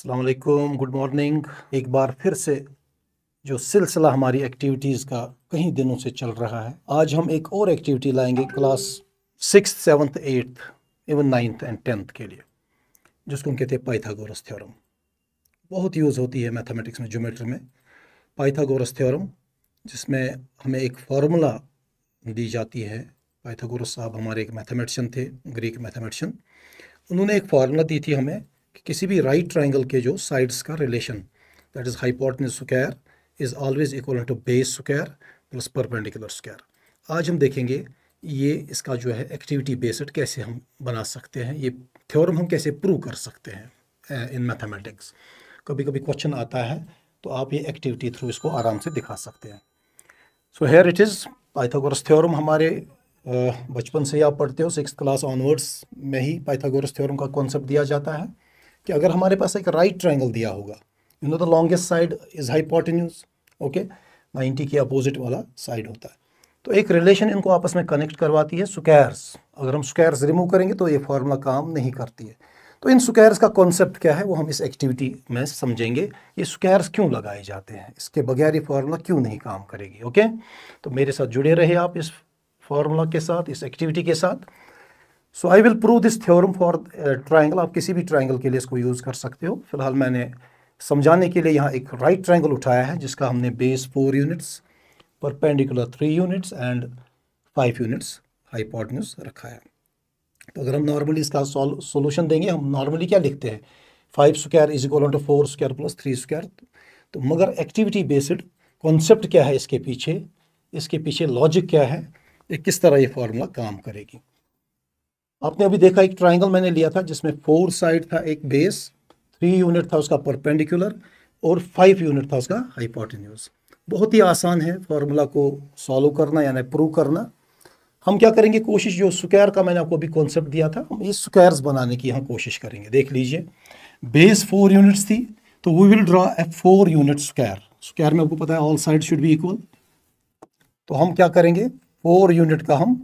अस्सलाम वालेकुम, good morning. एक बार फिर से जो सिलसिला हमारी एक्टिविटीज़ का कई दिनों से चल रहा है, आज हम एक और एक्टिविटी लाएंगे class 6th 7th 8th even 9th and 10th के लिए, जिसको हम कहते हैं पाइथागोरस थ्योरम। बहुत यूज़ होती है मैथमेटिक्स में, ज्योमेट्री में पाइथागोरस थ्योरम, जिसमें हमें एक फार्मूला दी जाती है। पाइथागोरस साहब हमारे एक मैथमेटिशियन थे, ग्रीक मैथमेटिशियन। उन्होंने एक फार्मूला दी थी हमें कि किसी भी राइट ट्राइंगल के जो साइड्स का relation, that is hypotenuse square is always equal to base square plus perpendicular square. आज हम देखेंगे ये इसका जो है एक्टिविटी बेस्ड कैसे हम बना सकते हैं, ये थ्योरम हम कैसे प्रूव कर सकते हैं इन मैथमेटिक्स। कभी कभी क्वेश्चन आता है तो आप ये एक्टिविटी थ्रू इसको आराम से दिखा सकते हैं। So here it is Pythagoras theorem. हमारे बचपन से ही आप पढ़ते हो, 6th क्लास ऑनवर्ड्स में ही पाइथागोरस थ्योरम का कॉन्सेप्ट दिया जाता है कि अगर हमारे पास एक राइट ट्रायंगल दिया होगा, you know the longest side is hypotenuse, okay, 90 के अपोजिट वाला साइड होता है, तो एक रिलेशन इनको आपस में कनेक्ट करवाती है स्क्वायर्स। अगर हम स्क्वायर्स रिमूव करेंगे तो ये फार्मूला काम नहीं करती है। तो इन स्क्वायर्स का कॉन्सेप्ट क्या है वो हम इस एक्टिविटी में समझेंगे। ये स्क्वायर्स क्यों लगाए जाते हैं, इसके बगैर ये फार्मूला क्यों नहीं काम करेगी। ओके, तो मेरे साथ जुड़े रहे आप इस फार्मूला के साथ, इस एक्टिविटी के साथ। So I will prove this theorem for triangle. आप किसी भी ट्राइंगल के लिए इसको यूज़ कर सकते हो। फिलहाल मैंने समझाने के लिए यहाँ एक राइट ट्राइंगल उठाया है जिसका हमने base 4 units, perpendicular 3 units and 5 units hypotenuse रखा है। तो अगर हम नॉर्मली इसका सॉल्यूशन देंगे, हम नॉर्मली क्या लिखते हैं, 5 square is equal to 4 square plus 3 square. तो मगर एक्टिविटी बेस्ड कॉन्सेप्ट क्या है इसके पीछे लॉजिक क्या है, ये किस तरह ये फार्मूला काम करेगी। आपने अभी देखा एक ट्राइंगल मैंने लिया था जिसमें 4 साइड था, एक बेस, 3 यूनिट था उसका परपेंडिकुलर और 5 यूनिट था उसका हाइपोटेन्यूज। बहुत ही आसान है फार्मूला को सॉल्व करना यानी प्रूव करना। हम क्या करेंगे, कोशिश जो स्क्वायर का मैंने आपको अभी कॉन्सेप्ट दिया था, हम ये स्क्वायर्स बनाने की यहाँ कोशिश करेंगे। देख लीजिए, बेस 4 यूनिट्स थी तो we will draw a 4 unit square. Square में आपको पता है all side should be equal. तो हम क्या करेंगे, 4 यूनिट का हम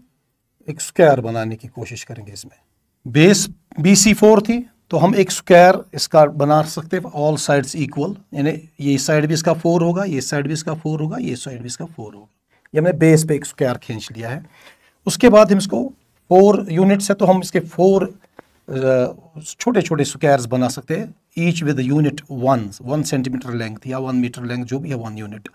एक स्क्वायर बनाने की कोशिश करेंगे। इसमें बेस BC4 थी तो हम एक स्क्वायर इसका बना सकते हैं, ऑल साइड्स इक्वल, यानी ये साइड भी इसका 4 होगा, ये साइड भी इसका 4 होगा, ये साइड भी इसका 4 होगा। ये हमने बेस पे एक स्क्वायर खींच लिया है। उसके बाद हम इसको 4 यूनिट्स है तो हम इसके 4 छोटे छोटे स्क्वायर्स बना सकते हैं, each with unit 1 centimetre length या 1 मीटर लेंथ, जो भी है 1 यूनिट।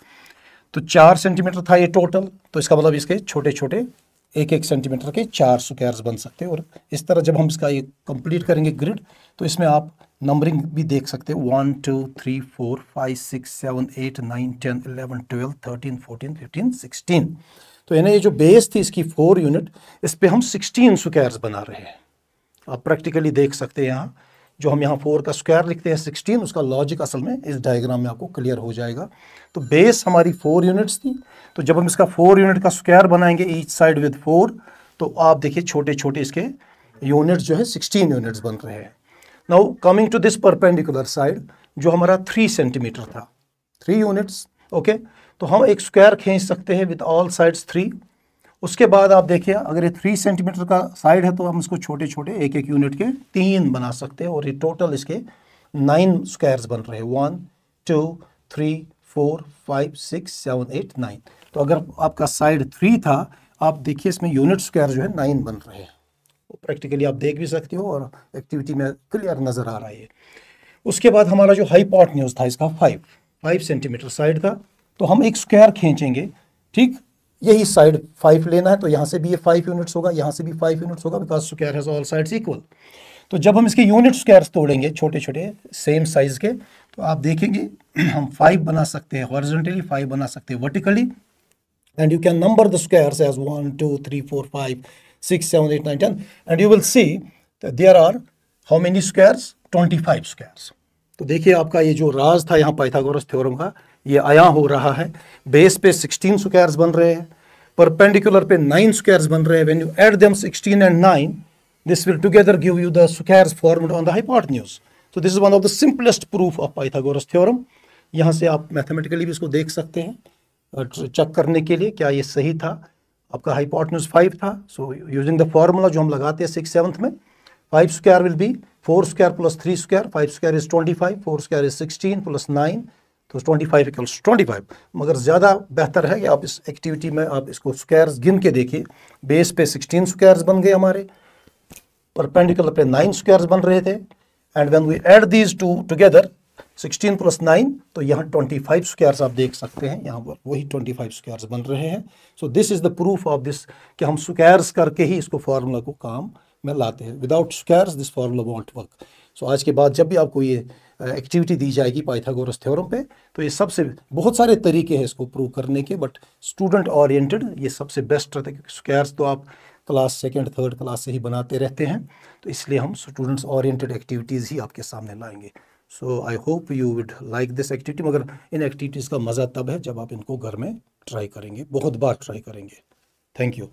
तो 4 सेंटीमीटर था ये टोटल, तो इसका मतलब इसके छोटे छोटे 1-1 सेंटीमीटर के 4 स्क्वायर्स बन सकते हैं। और इस तरह जब हम इसका ये कंप्लीट करेंगे ग्रिड, तो इसमें आप नंबरिंग भी देख सकते हैं, 1 2 3 4 5 6 7 8 9 10 11 12 13 14 15 16। तो यानी ये जो बेस थी इसकी 4 यूनिट, इस पे हम 16 स्क्वायर्स बना रहे हैं। आप प्रैक्टिकली देख सकते हैं यहाँ जो हम यहाँ 4 का स्क्वायर लिखते हैं 16, उसका लॉजिक असल में इस डायग्राम में आपको क्लियर हो जाएगा। तो बेस हमारी 4 यूनिट्स थी, तो जब हम इसका 4 यूनिट का स्क्वायर बनाएंगे ईच साइड विद 4, तो आप देखिए छोटे छोटे इसके यूनिट्स जो है 16 यूनिट्स बन रहे हैं। Now coming to this perpendicular side जो हमारा 3 सेंटीमीटर था, 3 यूनिट्स, ओके। तो हम एक स्क्वायर खींच सकते हैं विद ऑल साइड्स 3। उसके बाद आप देखिए, अगर ये 3 सेंटीमीटर का साइड है तो हम इसको छोटे छोटे 1-1 यूनिट के 3 बना सकते हैं, और ये टोटल इसके 9 स्क्वायर्स बन रहे हैं, 1 2 3 4 5 6 7 8 9। तो अगर आपका साइड 3 था, आप देखिए इसमें यूनिट स्क्वायर जो है 9 बन रहे हैं। प्रैक्टिकली आप देख भी सकते हो और एक्टिविटी में क्लियर नज़र आ रहा है। उसके बाद हमारा जो हाइपोटेन्यूज था इसका 5 सेंटीमीटर साइड था, तो हम एक स्क्वायर खींचेंगे, ठीक, यही साइड 5 लेना है, तो यहाँ से भी ये 5 यूनिट्स होगा, यहाँ से भी 5 यूनिट्स होगा, because square has all sides equal. तो जब हम इसके यूनिट स्क्वायर्स तोड़ेंगे छोटे छोटे सेम साइज के, तो आप देखेंगे हम 5 बना सकते हैं हॉरिजॉन्टली, 5 बना सकते हैं vertically, and you can number the squares as 1 2 3 4 5 6 7 8 9 10, and you will see there are how many squares, 25 squares. तो देखिए आपका ये जो राज था यहाँ पाइथागोरस थ्योरम का, ये आया हो रहा है। बेस पे 16 स्क्वायर्स बन रहे हैं, परपेंडिकुलर पे 9 स्क्वायर्स बन रहे हैं। When you add them 16 and 9, this will together give you the squares formed on the hypotenuse. So this is one of the simplest proof of Pythagoras theorem. यहाँ से आप मैथमेटिकली भी इसको देख सकते हैं चेक करने के लिए क्या ये सही था। आपका हाइपोटेन्यूज 5 था, सो यूजिंग द फॉर्मूला जो हम लगाते हैं 6th 7th में, 5 square will be 4 square plus 3 square, 5 square is 25, 4 square is 16 plus 9, तो 25 इक्वल्स 25। मगर ज़्यादा बेहतर है कि आप इस एक्टिविटी में आप इसको स्क्वायर्स गिन के देखिए। बेस पे 16 स्क्वायर्स बन गए हमारे, परपेंडिकुलर पे 9 स्क्वायर्स बन रहे थे, and when we add these two together 16 plus 9, तो यहाँ 25 स्क्वायर्स आप देख सकते हैं, यहाँ पर वही 25 स्क्वायर्स बन रहे हैं। So this is the proof of this कि हम स्क्वायर्स करके ही इसको फार्मूला को काम में लाते हैं। Without squares this formula won't work. So आज के बाद जब भी आपको ये एक्टिविटी दी जाएगी पाइथागोरस थ्योरम पे, तो ये सबसे बहुत सारे तरीके हैं इसको प्रूव करने के, बट स्टूडेंट ओरिएंटेड ये सबसे बेस्ट रहता है, क्योंकि स्क्वायर्स तो आप क्लास सेकंड थर्ड क्लास से ही बनाते रहते हैं, तो इसलिए हम स्टूडेंट्स ओरिएंटेड एक्टिविटीज़ ही आपके सामने लाएंगे। So I hope you would like this activity. मगर इन एक्टिविटीज़ का मज़ा तब है जब आप इनको घर में ट्राई करेंगे, बहुत बार ट्राई करेंगे। Thank you.